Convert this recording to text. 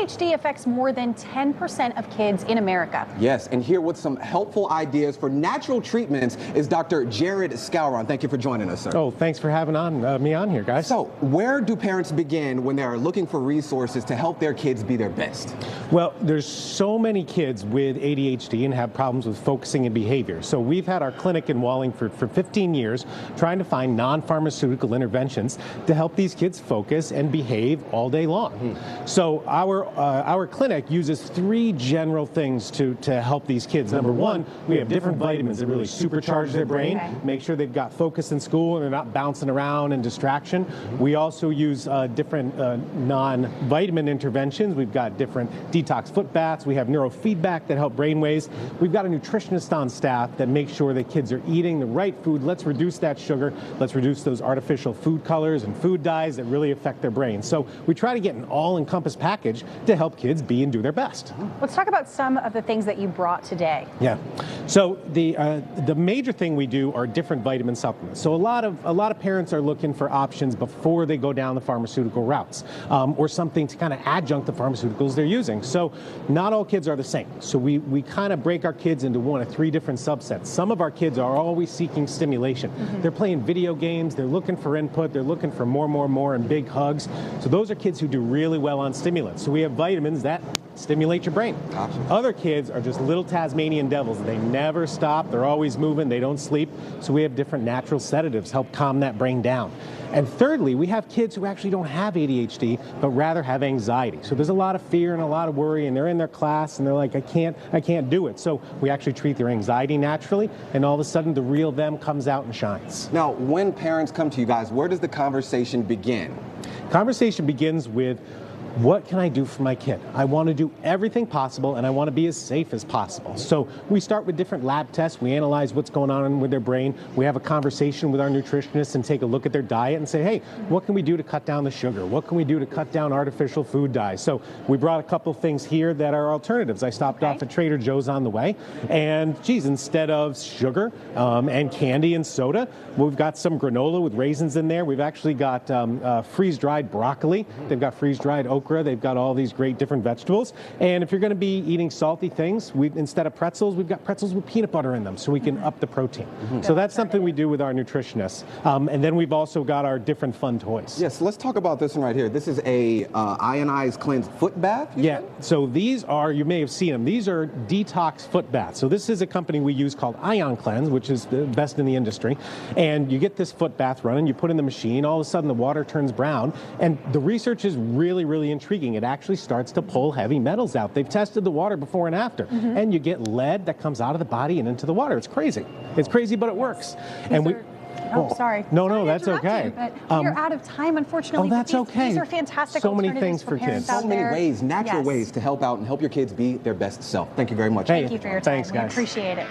ADHD affects more than 10% of kids in America. Yes, and here with some helpful ideas for natural treatments is Dr. Jared Scouron. Thank you for joining us, sir. Oh, thanks for having me on here, guys. So, where do parents begin when they are looking for resources to help their kids be their best? Well, there's so many kids with ADHD and have problems with focusing and behavior. So we've had our clinic in Wallingford for 15 years trying to find non-pharmaceutical interventions to help these kids focus and behave all day long. So our clinic uses three general things to help these kids. Number one, we have different vitamins that really supercharge their brain, make sure they've got focus in school and they're not bouncing around and distraction. We also use different non-vitamin interventions. We've got different detox foot baths. We have neurofeedback that help brain waves. We've got a nutritionist on staff that makes sure that kids are eating the right food. Let's reduce that sugar. Let's reduce those artificial food colors and food dyes that really affect their brain. So we try to get an all-encompass package to help kids be and do their best. Let's talk about some of the things that you brought today. Yeah. So the major thing we do are different vitamin supplements. So a lot of parents are looking for options before they go down the pharmaceutical routes, or something to kind of adjunct the pharmaceuticals they're using. So not all kids are the same. So we kind of break our kids into one of three different subsets. Some of our kids are always seeking stimulation. They're playing video games, they're looking for input, they're looking for more and big hugs. So those are kids who do really well on stimulants. So we have vitamins that stimulate your brain. Gotcha. Other kids are just little Tasmanian devils. They never stop, they're always moving, they don't sleep. So we have different natural sedatives help calm that brain down. And thirdly, we have kids who actually don't have ADHD, but rather have anxiety. So there's a lot of fear and a lot of worry, and they're in their class and they're like, I can't do it. So we actually treat their anxiety naturally, and all of a sudden the real them comes out and shines. Now, when parents come to you guys, where does the conversation begin? Conversation begins with, what can I do for my kid? I want to do everything possible, and I want to be as safe as possible. So we start with different lab tests. We analyze what's going on with their brain. We have a conversation with our nutritionist and take a look at their diet and say, hey, what can we do to cut down the sugar? What can we do to cut down artificial food dyes? So we brought a couple things here that are alternatives. I stopped off at Trader Joe's on the way, and geez, instead of sugar and candy and soda, we've got some granola with raisins in there. We've actually got freeze-dried broccoli. They've got freeze-dried okra. They've got all these great different vegetables. And if you're going to be eating salty things, instead of pretzels, we've got pretzels with peanut butter in them, so we can up the protein. So that's something we do with our nutritionists. And then we've also got our different fun toys. Yes, let's talk about this one right here. This is a ionized cleansed foot bath? Yeah, so these are, you may have seen them, these are detox foot baths. So this is a company we use called Ion Cleanse, which is the best in the industry. And you get this foot bath running, you put in the machine, all of a sudden the water turns brown. And the research is really intriguing. It actually starts to pull heavy metals out. They've tested the water before and after. And you get lead that comes out of the body and into the water. It's crazy. It's crazy, but it works. And we... Oh, sorry. No, that's okay. But we're out of time, unfortunately. Oh, that's okay. These are fantastic so many things for kids. So many ways, natural ways to help out and help your kids be their best self. Thank you very much. Thank you for your time. Thanks, guys. We appreciate it.